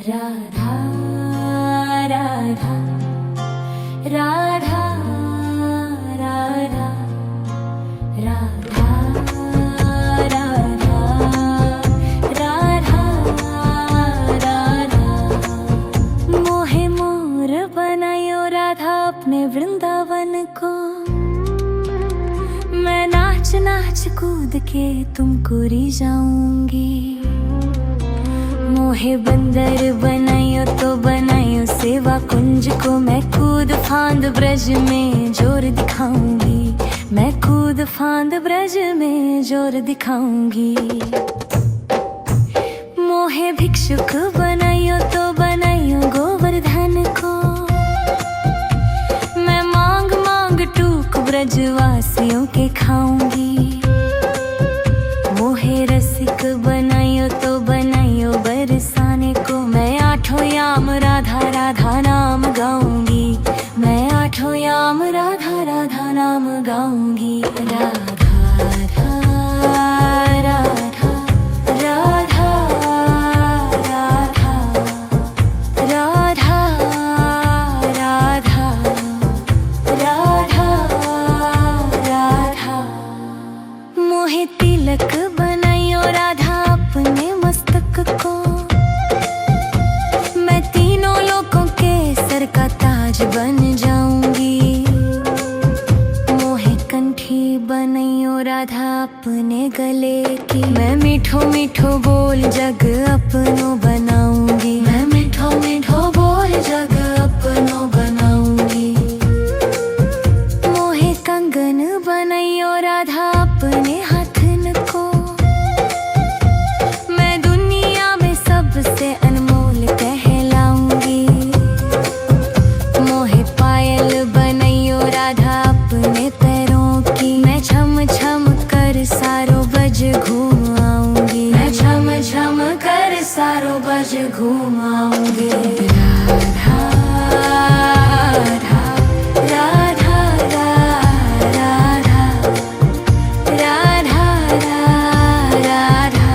राधा राधा राधा राधा राधा राधा राधा राधा मोहे मोर बनायो राधा अपने वृंदावन को। मैं नाच नाच कूद के तुमको रिझाऊंगी। मोहे बंदर बनायो तो बनायो सेवा कुंज को। मैं कूद फांद ब्रज में जोर दिखाऊंगी। मैं कूद फांद ब्रज में जोर दिखाऊंगी। मोहे भिक्षुक बनायो तो बनायो गोवर्धन को। मैं मांग मांग टूक ब्रजवासियों के खाऊंगी। मोहे रसिक बनायो तो बनायो बरसाने को। मैं आठों याम राधा राधा नाम गाऊंगी। मैं आठों याम राधा राधा नाम गाऊंगी। राधा राधा राधा राधा राधा राधा राधा राधा। मोहे तिलक बनायो राधा अपने मस्तक को। मैं तीनों लोगों के सर का ताज बन जाऊंगी। मोहे कंठी बनायो राधा अपने गले की। मैं मीठो मीठो बोल जग अपनो बनाऊंगी। मैं मीठो मीठो बोल जग अपनो बनाऊंगी। मोहे कंगन बनायो राधा अपने हाथन को। मैं दुनिया में सबसे अनमोल कहलाऊंगी। मोहे पायल बनायो राधा अपने पैरों की। मैं छम छम कर सारो बज घूम आऊंगी। मैं छम छम कर सारो बज घूम आऊंगी। राधा राधा राधा राधा राधा राधा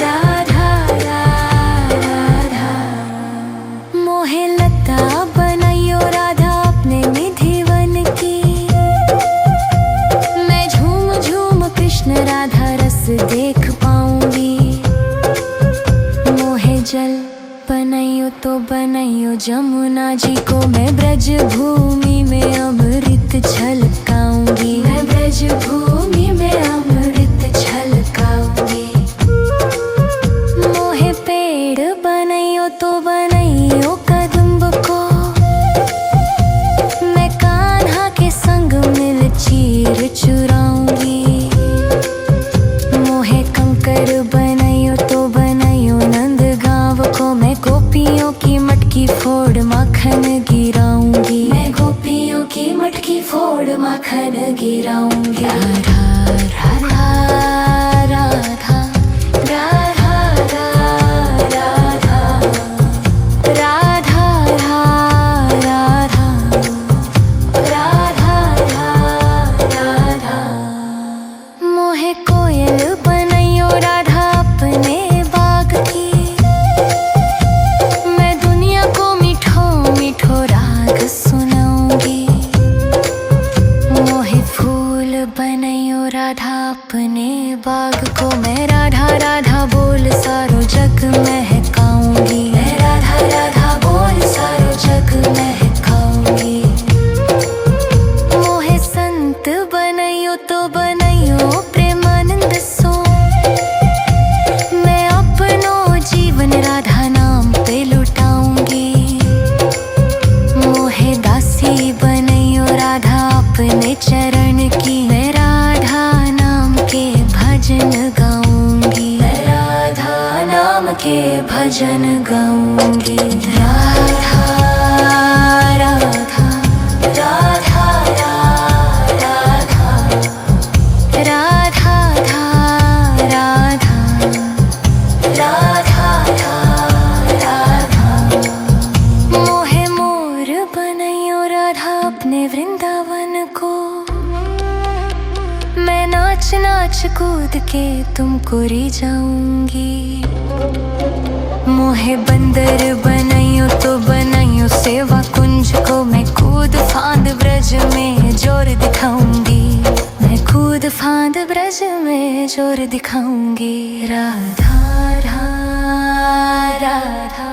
राधा राधा। मोहे लता बनायो राधा अपने निधिवन की। मैं झूम झूम कृष्ण राधा रस देख पाऊंगी। मोहे जल बनायो तो बनायो जमुना जी को। मैं ब्रज भूमि में अमृत छलकाऊंगी। मैं ब्रज भूमि में अमृत छलकाऊंगी। मोहे पेड़ बनायो तो बनायो कदम्ब को। मैं कान्हा के संग मिल चीर चुराऊंगी। मोहे कंकर बनायो तो बनायो नंद गांव को। मैं गोपियों की मटकी फोड़ माखन गिराऊंगी। मैं गोपियों की मटकी फोड़ माखन गिराऊंगी। राधा राधा राधा राधा राधा राधा राधा राधा राधा। मोहे कोयल बनायो राधा अपने बाग की। मैं दुनिया को मीठो मीठो राग सुनाऊंगी। मोहे फूल बनायो राधा अपने बाग को। मैं राधा राधा बोल सारो जग महकाऊंगी। मैं राधा राधा बोल सारो जग महकाऊंगी। मोहे संत बनायो तो बनायो प्रेमानंद सो। मैं अपनो जीवन राधा नाम पे लुटाऊंगी। मोहे दासी बनायो राधा अपने चरण की। मैं राधा नाम के भजन गाऊंगी। मैं राधा नाम के भजन गाऊंगी। राधा राधा राधा राधा राधा राधा राधा। मोहे मोर बनायो राधा अपने वृंदावन को। मैं नाच नाच कूद के तुमको रिझाऊंगी। मोहे बंदर बनाइयो तो बनाइयो सेवा कुंज को, मैं कूद फांद ब्रज में जोर दिखाऊंगी। मैं कूद फांद ब्रज में जोर दिखाऊंगी। राधा राधा राधा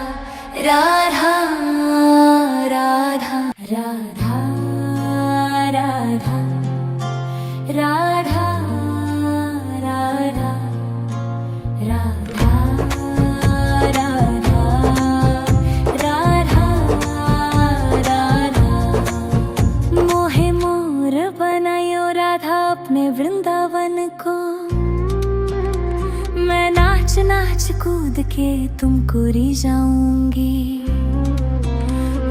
राधा राधा राधा राधा राधा राधा राधा राधा राधा। मोहे मोर बनायो राधा अपने वृंदावन को, मैं नाच नाच कूद के तुमको रिझाऊंगी।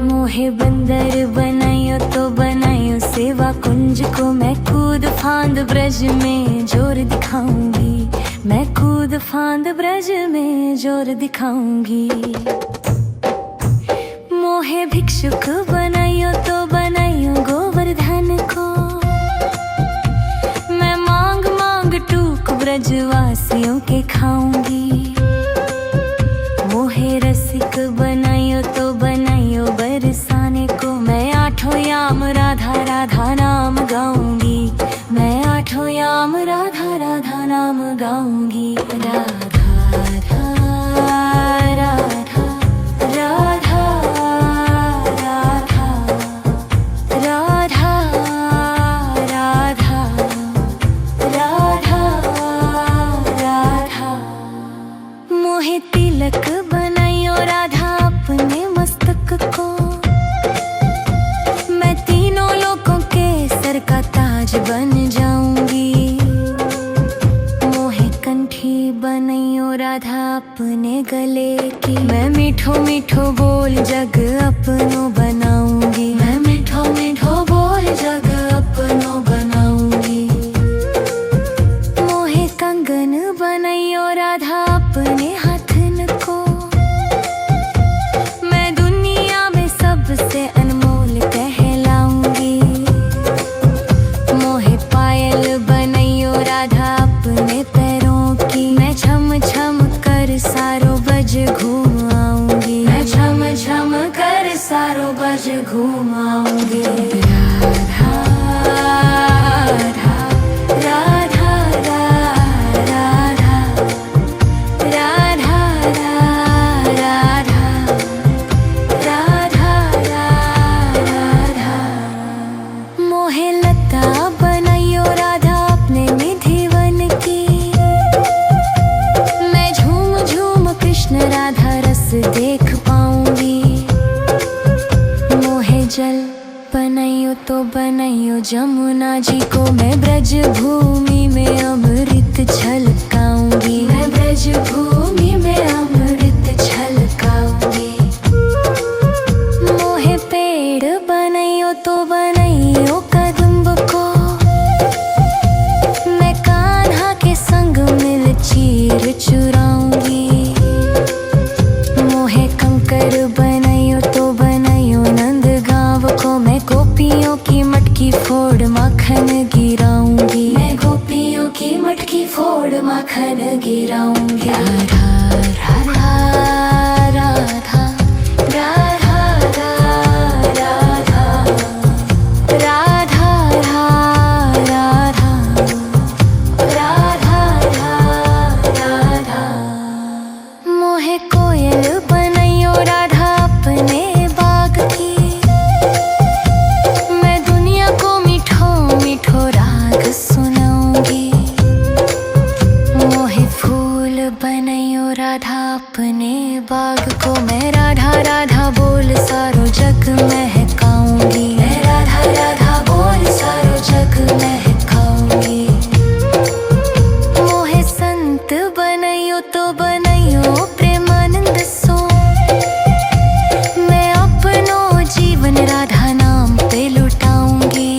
मोहे बंदर बनाइयो तो बनाइयो सेवा कुंज को, मैं कूद फांद ब्रज में जोर दिखाऊंगी। मैं कूद फांद ब्रज में जोर दिखाऊंगी। मोहे भिक्षुक बनाइयो तो बनाइयो गोवर्धन को, मैं मांग मांग टूक ब्रजवासियों के खाऊंगी। मोहे रसिक बनाइयो तो बनाइयो बरसाने को, मैं आठों याम राधा राधा नाम गाऊंगी। मैं आठों याम राधा राधा नाम गाऊंगी। राधा राधा राधा राधा राधा राधा राधा राधा राधा। मोहे तिलक बनाइयो राधा अपने मस्तक को, मैं तीनों लोगों के सर का ताज बन जाऊंगी। मोहे कंठी बनाइयो राधा अपने गले की, मैं मीठो मीठो बोल जग अपनो बनाऊंगी। मैं मीठो मीठो बोल जग अपनो बनाऊंगी। मोहे कंगन बनाइयो राधा अपने हाथन को, मैं दुनिया में सबसे अनमोल कहलाऊंगी। मोहे पायल बनाइयो राधा अपने पैरों की, मैं छम छम कर सारो बज घूम आऊंगी। मैं छम छम कर सारो बज घूम आऊंगी। राधा राधा राधा राधा राधा राधा राधा राधा। मोहे लता बनाइयो राधा अपने निधि वन की, मैं झूम झूम कृष्ण राधा रस देख पाऊंगी। मोहे जल बनाइयो तो बनाइयो जमुना जी को, मैं ब्रज भूमि में अमृत छलकाऊंगी। मैं ब्रज भूमि में अमृत छलकाऊंगी। मोहे पेड़ बनाइयो तो बनाइयो कदम्ब को, मैं कान्हा के संग मिल चीर चुराऊंगी। मोहे कंकर बनाइयो तो बनाइयो नंद गांव को, मैं गोपियों की मटकी फोड़ माखन गिराऊंगी। मैं गोपियों की मटकी फोड़ माखन गिराऊंगी। राधा राधा राधा राधा राधा राधा राधा राधा राधा। मोहे कोयल बनाइयो राधा अपने बाग की, मैं दुनिया को मीठो मीठो राग सुनाऊंगी। मोहे फूल बनाइयो राधा अपने बाग को, मैं राधा राधा बोल सारो जग महकाऊंगी। मैं राधा राधा बोल सारो जग महकाऊंगी। मोहे संत बनाइयो तो बनाइयो प्रेमानंद सो, मैं अपनो जीवन राधा नाम पे लुटाऊंगी।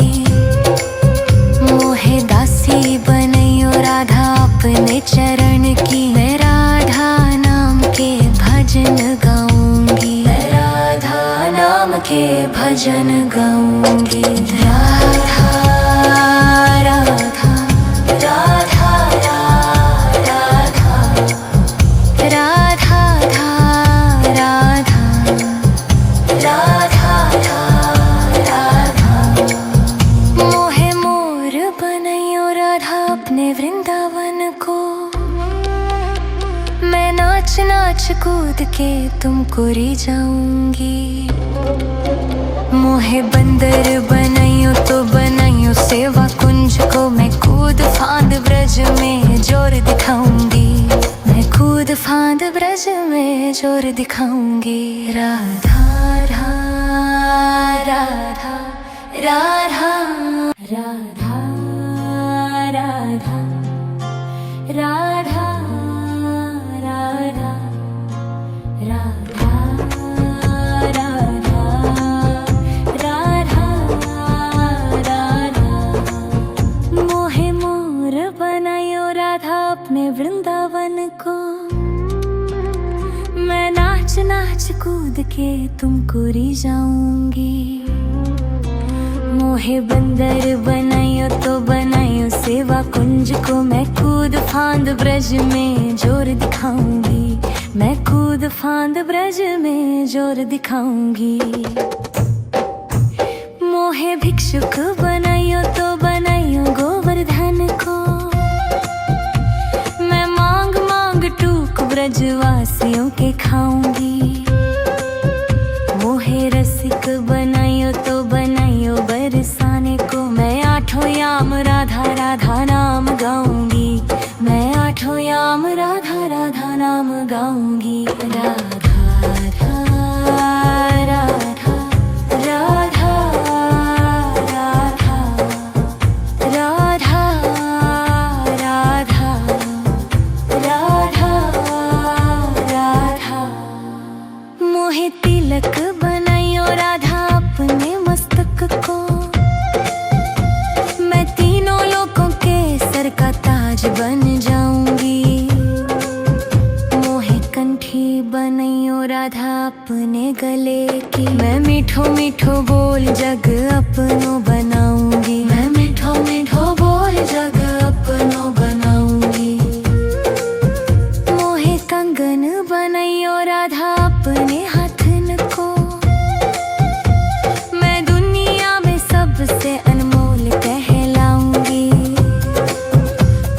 मोहे दासी बनाइयो राधा अपने चरण की, मैं राधा नाम के भजन गाऊंगी। मैं राधा नाम के भजन गाऊंगी। राधा राधा राधा कूद के तुमको री जाऊंगी। मोहे बंदर बनाइयो तो बनाइयो सेवा कुंज को, मैं कूद फांद ब्रज में जोर दिखाऊंगी। मैं कूद फांद ब्रज में जोर दिखाऊंगी। राधा राधा राधा राधा राधा राधा राधा राधा राधा राधा राधा। मोहे मोर बनायो राधा अपने वृंदावन को, मैं नाच नाच कूद के तुमको री जाऊंगी। मोहे बंदर बनायो तो बनायो सेवा कुंज को, मैं कूद फांद ब्रज में जोर दिखाऊंगी। मैं कूद फांद ब्रज में जोर दिखाऊंगी। मोहे भिक्षुक बनायो तो बनायो गोवर्धन को, मैं मांग मांग टूक ब्रजवासियों के खाऊंगी। मोहे रसिक बनायो तो बनायो बरसाने को, मैं आठों याम राधा राधा नाम गाऊंगी। मैं आठों याम राधा राधा नाम गाऊंगी। राधा राधा राधा राधा राधा राधा राधा राधा। मोहे तिलक बनायो राधा अपने मस्तक को, मैं तीनों लोगों के सर का ताज बन जाऊंगी। मोहे कंठी बनायो राधा अपने गले की, मैं मीठो मीठो बोल जग अपनो बनाऊंगी। मैं मीठो मीठो बोल जग अपनो बनाऊंगी। मोहे कंगन बनायो राधा अपने हाथन को, मैं दुनिया में सबसे अनमोल कहलाऊंगी।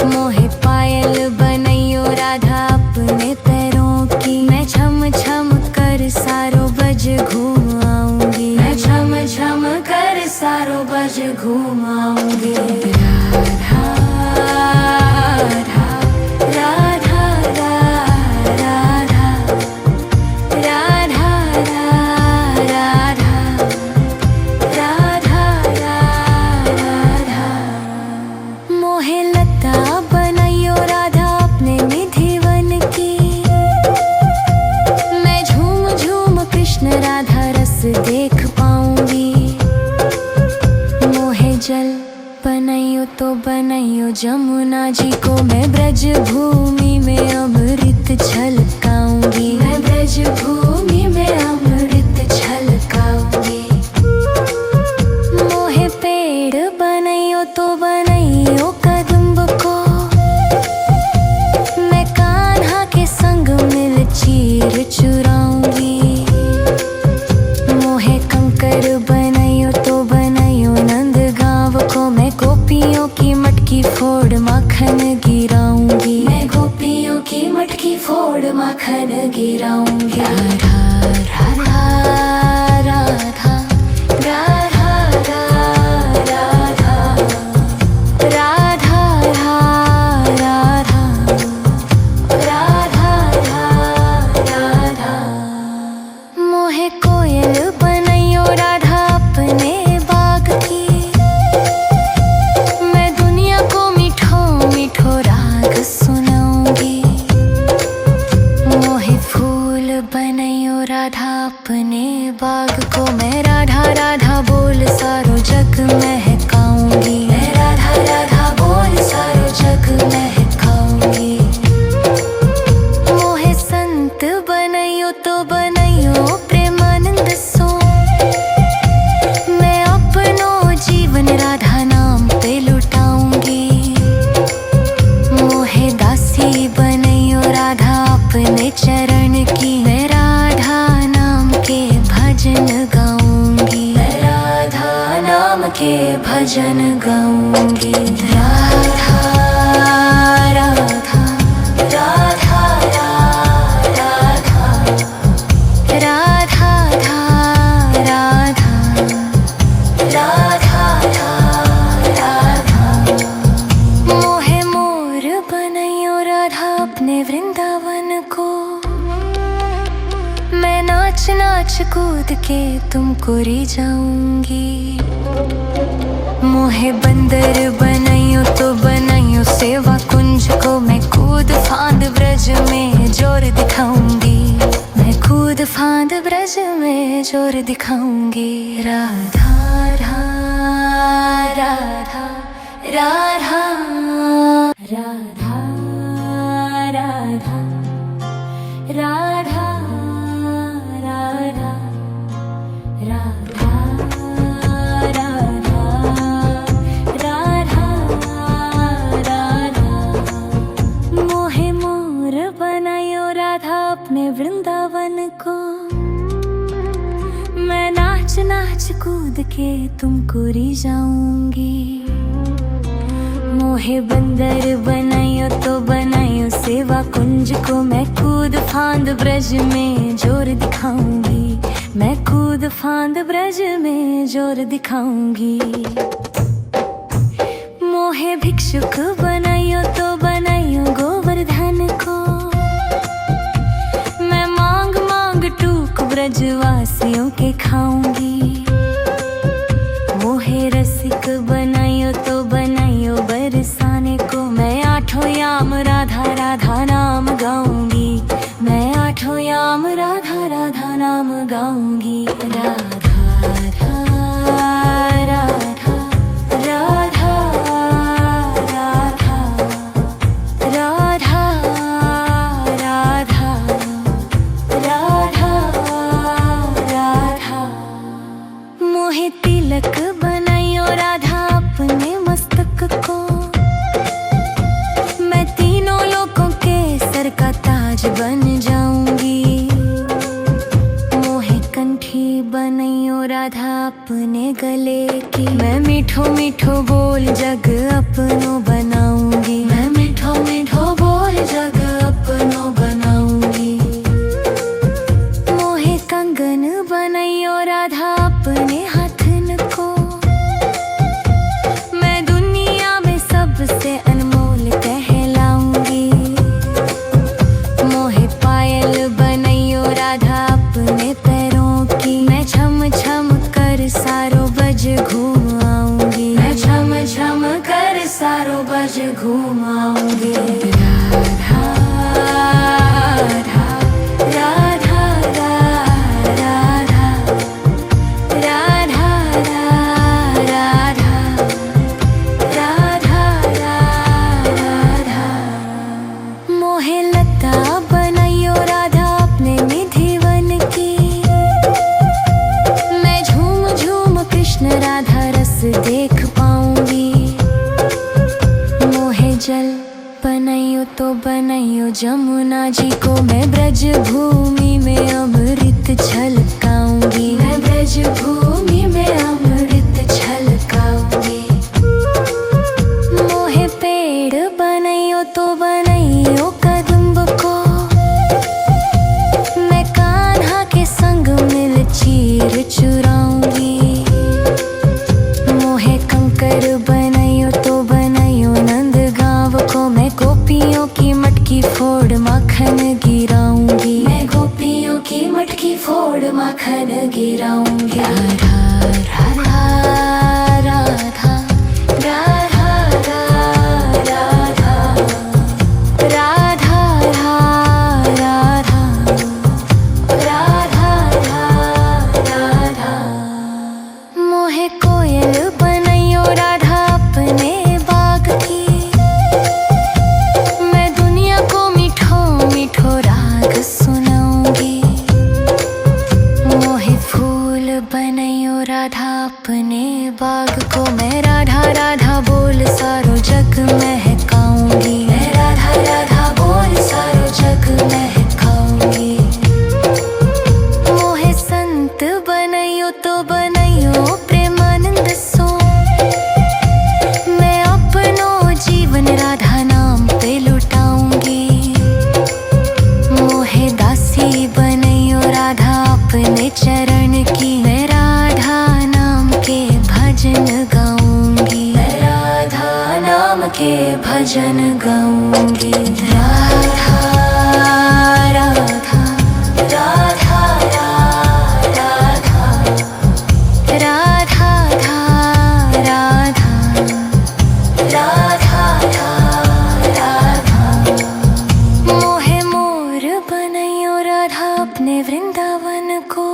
मोहे पायल बनायो राधा अपने पैरों की, मैं छम छम कर सारो बज घूम आऊंगी। मैं छम छम कर सारो बज घूम आऊंगी। राधा राधा राधा राधा राधा राधा राधा। मोहे लता बनायो राधा अपने निधिवन की, मैं झूम झूम कृष्ण राधा रस देख पाऊंगी। मोहे जल बनायो तो बनायो जमुना जी को, मैं ब्रज भूमि में अमृत छलकाऊंगी। मैं ब्रज भूमि में अमृत छलकाऊंगी। मोहे पेड़ बनायो तो बनायो कदम्ब को, मैं कान्हा के संग मिल चीर चुराऊंगी। मोहे कंकर बनायो तो बनायो नंद गांव को, मैं गोपियों की मटकी फोड़ माखन गिराऊंगी। मैं गोपियों की मटकी फोड़ माखन गिराऊंगी। राधा राधा राधा राधा राधा राधा राधा राधा राधा। मोहे कोयल बनायो राधा अपने बाग की, मैं दुनिया को मीठो मीठो राग सुनाऊंगी। मोहे फूल बनायो राधा अपने बाग को, मैं राधा राधा बोल सारो जग महकाऊंगी। मैं राधा राधा बोल सारो जग महकाऊंगी। मोहे संत बनायो तो बनायो प्रेमानंद सो, मैं अपनो जीवन राधा नाम पे लुटाऊंगी। मोहे दासी बनायो राधा अपने चरण की, मैं राधा नाम के भजन गाऊंगी। मैं राधा नाम के भजन गाऊंगी। राधा राधा राधा राधा नाच नाच कूद के तुमको री जाऊंगी। मोहे बंदर बनाइयो तो बनाइयो सेवा कुंज को, मैं कूद फांद ब्रज में जोर दिखाऊंगी। मैं कूद फांद ब्रज में जोर दिखाऊंगी। राधा राधा राधा राधा राधा राधा राधा राधा राधा राधा। मोहे मोर बनायो राधा अपने वृंदावन को, मैं नाच नाच कूद के तुमको री जाऊंगी। मोहे बंदर बनाइयो तो बनाइयो सेवा कुंज को, मैं कूद फांद ब्रज में जोर दिखाऊंगी। मैं कूद फांद ब्रज में जोर दिखाऊंगी। मोहे भिक्षुक बनाइयो तो बनाइयो गोवर्धन को, मैं मांग मांग टूक ब्रजवासियों के खाऊंगी। मोहे रसिक बनाइयो तो बनाइयो बरसाने को, मैं आठों याम राधा राधा नाम गाऊंगी। मैं आठों याम राधा राधा नाम गाऊंगी। राधा राधा राधा राधा राधा राधा राधा राधा। मोहे तिलक बनाइयो राधा अपने मस्तक को, मैं तीनों लोगों के सर का ताज बन जाऊंगी। मोहे कंठी बनाइयो राधा अपने गले की, मैं मीठो मीठो बोल जग अपनो बनाऊंगी। मैं मीठो मीठो बोल जग अपनो बनाऊंगी। मोहे कंगन बनाइयो राधा अपने हाथन को, मैं दुनिया में सबसे अनमोल कहलाऊंगी। मोहे पायल बनाइयो राधा अपने पैरों की, मैं छम छम कर सारो बज घूम आऊंगी। मैं छम छम कर सारो बज घूम आऊंगी। राधा राधा राधा राधा राधा राधा राधा राधा। मोहे लता बनाइयो राधा अपने निधिवन की, मैं झूम झूम कृष्ण राधा रस देख पाऊंगी। मोहे जल बनाइयो तो बनाइयो जमुना जी को, मैं ब्रज भूमि में अमृत छलकाऊंगी। मैं ब्रज भूमि में अमृत छलकाऊंगी। मोहे पेड़ बनाइयो तो बनाइयो कदम्ब को, मैं कान्हा के संग मिल चीर चुराऊंगी। मोहे कंकर बनाइयो तो बनाइयो नंद गांव को, मैं गोपियों की मटकी फोड़ माखन गिराऊंगी। मैं गोपियों की मटकी फोड़ माखन गिराऊंगी। राधा राधा राधा राधा राधा राधा राधा राधा राधा। मोहे कोयल बनाइयो राधा अपने बाग की, मैं दुनिया को मीठो मीठो राग सुनाऊंगी। मोहे फूल बनाइयो राधा अपने बाग को, मैं राधा राधा बोल सारो जग महकाऊंगी। मैं राधा राधा बोल सारो जग महकाऊंगी। मोहे संत बनाइयो तो बनाइयो प्रेमानंद सो, मैं अपनो जीवन राधा नाम पे लुटाऊंगी। मोहे दासी बनाइयो राधा अपने चरण की, मैं राधा नाम के भजन गाऊंगी। मैं राधा नाम के भजन गाऊंगी। राधा राधा राधा राधा वृंदावन को।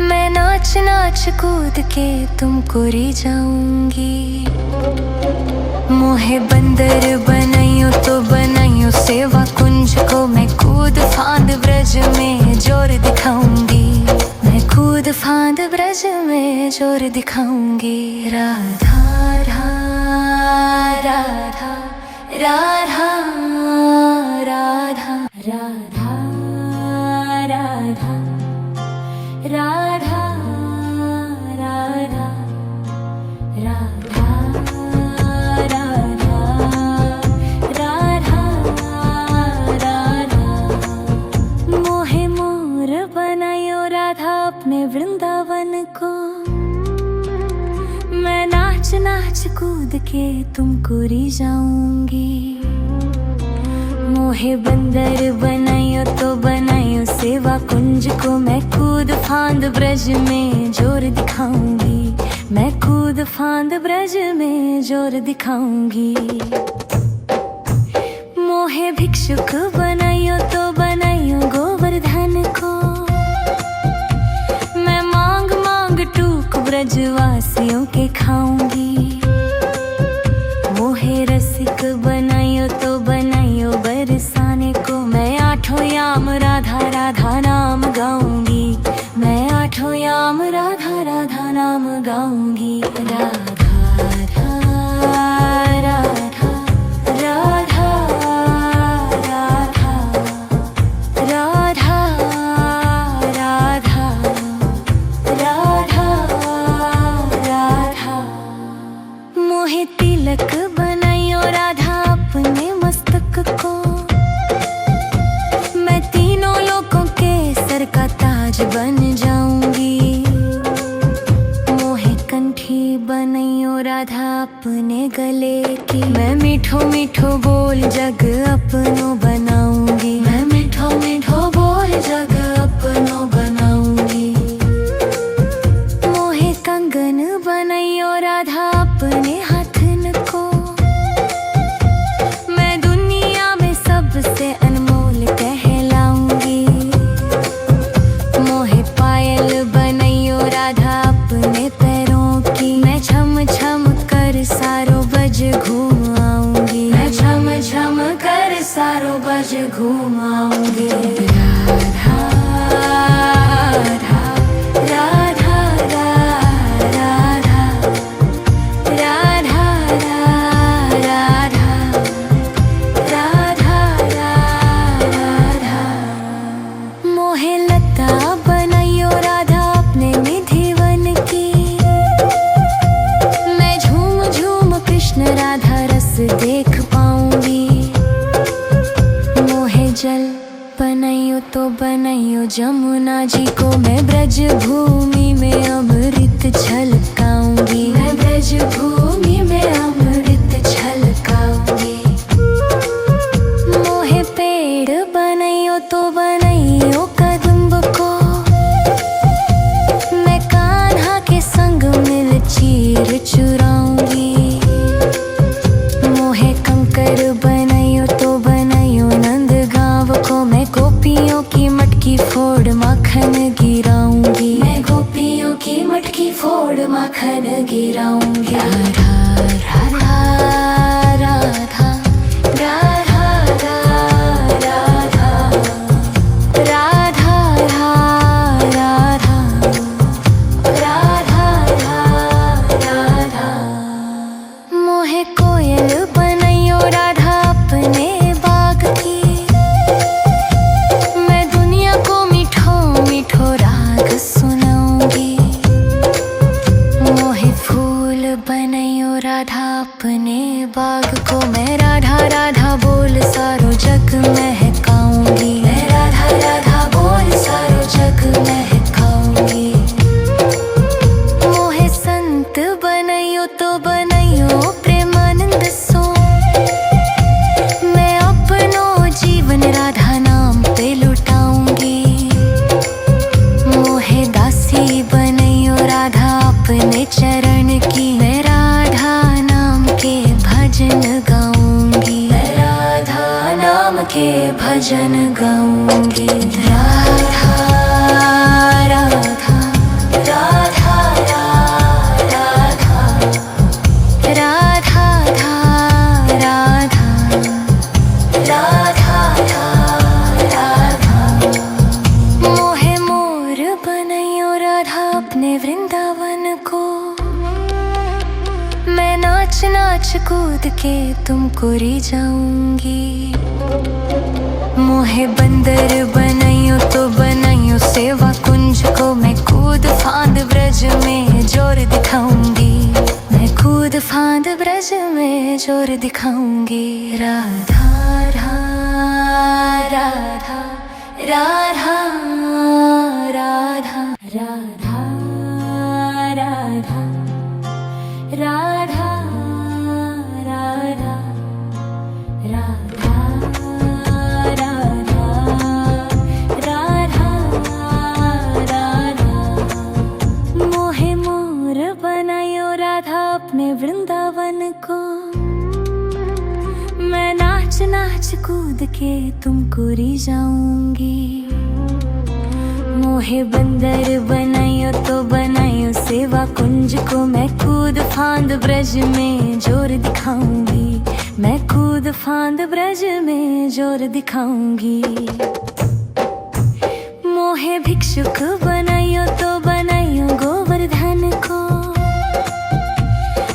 मैं नाच नाच कूद के तुमको री जाऊंगी। मोहे बंदर बनाइयो तो बनाइयो सेवा कुंज को। मैं कूद फांद ब्रज में जोर दिखाऊंगी। मैं कूद फांद ब्रज में जोर दिखाऊंगी। राधा राधा राधा राधा राधा राधा राधा राधा राधा राधा राधा। मोहे मोर बनायो राधा अपने वृंदावन को। मैं नाच नाच कूद के तुमको री जाऊंगी। मोहे बंदर बनाइयो तो बनाइयो सेवा कुंज को। मैं कूद फांद ब्रज में जोर दिखाऊंगी। मैं कूद फांद ब्रज में जोर दिखाऊंगी। मोहे भिक्षुक बनाइयो तो बनाइयो गोवर्धन को। मैं मांग मांग टूक ब्रजवासियों के खाऊंगी। मोहे रसिक बनाइयो तो बनाइयो बरसाने को। मैं आठों याम राधा राधा नाम गाऊंगी। मैं आठों याम राधा राधा नाम गाऊंगी। राधा राधा राधा राधा राधा राधा राधा राधा। मोहे तिलक बनाइयो राधा अपने मस्तक को। मैं तीनों लोगों के सर का ताज बन जाऊंगी। मोहे कंठी बनाइयो राधा अपने गले की। मैं मीठो मीठो बोल जग अपनो बनाऊंगी। मैं मीठो मीठो बोल जग अपनो बनाऊंगी। मोहे कंगन बनाइयो राधा अपने हाथन को। मैं दुनिया में सबसे अनमोल कहलाऊंगी। मोहे पायल बनाइयो राधा अपने पैरों की। मैं छम छम कर सारो बज घूम आऊंगी। मैं छम छम कर सारो बज घूम आऊंगी। राधा राधा राधा राधा राधा राधा राधा राधा। मोहे लता बनाइयो राधा अपने निधिवन की। मैं झूम झूम कृष्ण राधा रस देख पाऊंगी। मोहे जल बनाइयो तो बनाइयो जमुना जी को। मैं ब्रज भूमि में अमृत छलकाऊंगी। मैं ब्रज भूमि में अमृत छलकाऊंगी। मोहे पेड़ बनाइयो तो बनाइयो कदम्ब को। मैं कान्हा के संग मिल चीर चुराऊंगी। मोहे कंकर बनाइयो तो बनाइयो नंद गाँव को। मैं गोपियों की मटकी फोड़ माखन गिराऊंगी। मैं गोपियों की मटकी फोड़ माखन गिराऊंगी। राधा राधा राधा राधा राधा राधा राधा राधा राधा। मोहे कोयल बनाइयो राधा अपने बाग की। मैं दुनिया को मीठो मीठो राग सुनाऊंगी। मोहे फूल बनाइयो राधा अपने बाग को। मैं राधा राधा बोल सारो जग महकाऊंगी। मैं राधा राधा बोल सारो जग महकाऊंगी। मोहे संत बनाइयो तो बनाइयो प्रेमानंद सो। मैं अपनो जीवन राधा नाम पे लुटाऊंगी। मोहे दासी बनाइयो राधा अपने चरण की। मैं राधा नाम के भजन गाऊंगी। मैं राधा नाम के भजन गाऊंगी। कूद के तुमको री जाऊंगी। मोहे बंदर बनाइयो तो बनाइयो सेवा कुंज को, मैं कूद फांद ब्रज में जोर दिखाऊंगी। मैं कूद फांद ब्रज में जोर दिखाऊंगी। राधा राधा राधा राधा राधा राधा राधा राधा राधा राधा राधा। मोहे मोर बनायो राधा अपने वृंदावन को, मैं नाच नाच कूद के तुमको री जाऊंगी। मोहे बंदर बनाइयो तो बनाइयो सेवा कुंज को, मैं कूद फांद ब्रज में जोर दिखाऊंगी। मैं कूद फांद ब्रज में जोर दिखाऊंगी। मोहे भिक्षुक बनाइयो तो बनाइयो गोवर्धन को,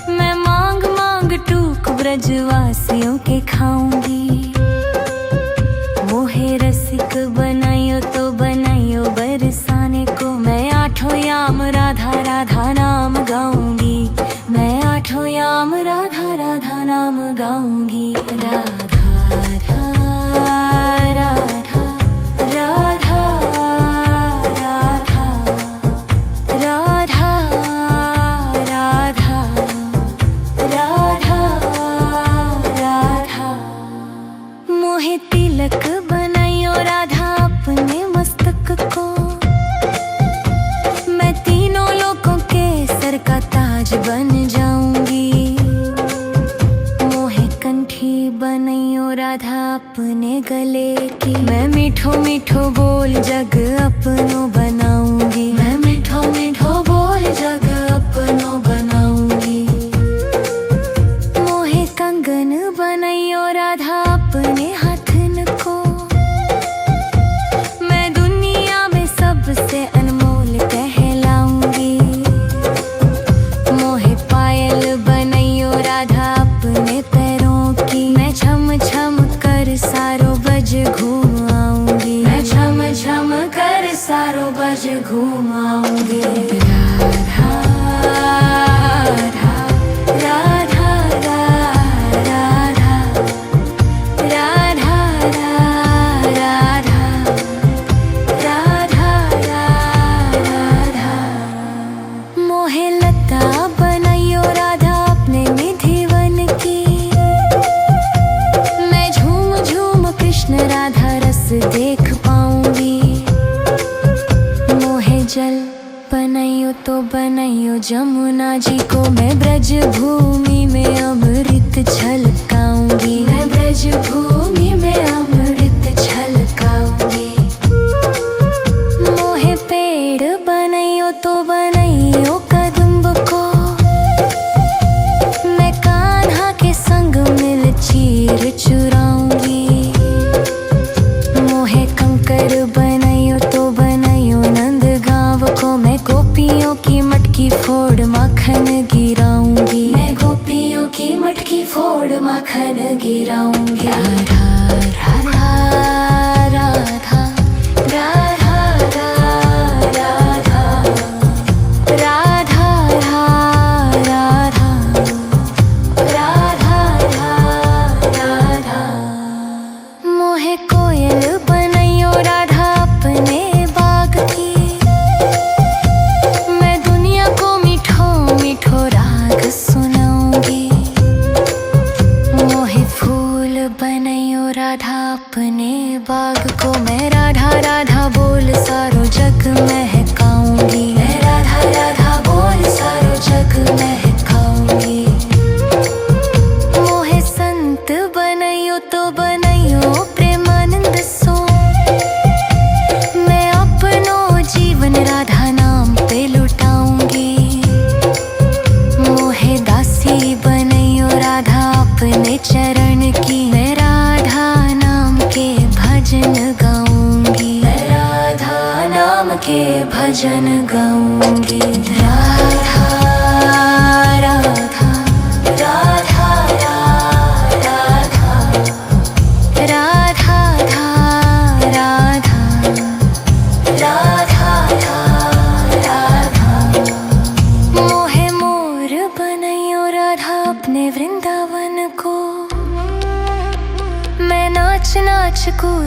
मैं मांग मांग टूक ब्रजवासियों के खाऊंगी। मोहे रसिक बनाइयो तो बनाइयो बरसाने को, मैं आठों याम राधा राधा नाम गाऊंगी। मैं आठों याम राधा राधा नाम गाऊंगी। राधा राधा राधा राधा राधा राधा राधा राधा। मोहे तिलक बनाइयो राधा अपने मस्तक को, मैं तीनों लोगों के सर का ताज बन जाऊंगी। मोहे कंठी बनाइयो राधा अपने गले की, मैं मीठो मीठो बोल जग अपनो बनाऊंगी। मैं मीठो मीठो बोल जग अपनो बनाऊंगी। मोहे कंगन बनाइयो राधा अपने हाथन को, मैं दुनिया में सबसे अनमोल कहलाऊंगी। मोहे पायल बनाइयो राधा अपने पैरों की, मैं छम छम कर सारो बज घूम आऊंगी। मैं छम छम कर सारो बज घूम आऊंगी। राधा राधा राधा राधा राधा राधा राधा राधा। मोहे लता बनाइयो राधा अपने निधिवन की, मैं झूम झूम कृष्ण राधा रस देख पाऊंगी। मोहे जल बनाइयो तो बनाइयो जमुना जी को, मैं ब्रज भूमि में अमृत छलकाऊंगी। मैं ब्रज भूमि में अमृत छलकाऊंगी। मोहे पेड़ बनाइयो तो बनाइयो कदम्ब को, मैं कान्हा के संग मिल चीर चुराऊंगी। मोहे कंकर बनाइयो तो बनाइयो नंद गांव को, मैं गोपियों की मटकी फोड़ माखन गिराऊंगी। मैं गोपियों की मटकी फोड़ माखन गिराऊंगी। राधा राधा राधा राधा राधा राधा राधा राधा राधा। मोहे कोयल बनाइयो राधा अपने बाग की, मैं दुनिया को मीठो मीठो राग सुनाऊंगी। मोहे फूल बनाइयो राधा अपने बाग को, मैं राधा राधा बोल सारो जग महकाऊंगी। मैं राधा राधा बोल सारो जग महकाऊंगी। मोहे संत बनाइयो तो बनाइयो प्रेमानंद सो, मैं अपनो जीवन राधा नाम पे लुटाऊंगी। मोहे दासी बनाइयो राधा अपने चरण की, मैं राधा नाम के भजन गाऊंगी। मैं राधा नाम के भजन गाऊंगी। राधा राधा राधा राधा अपने वृंदावन को। मैं नाच नाच कूद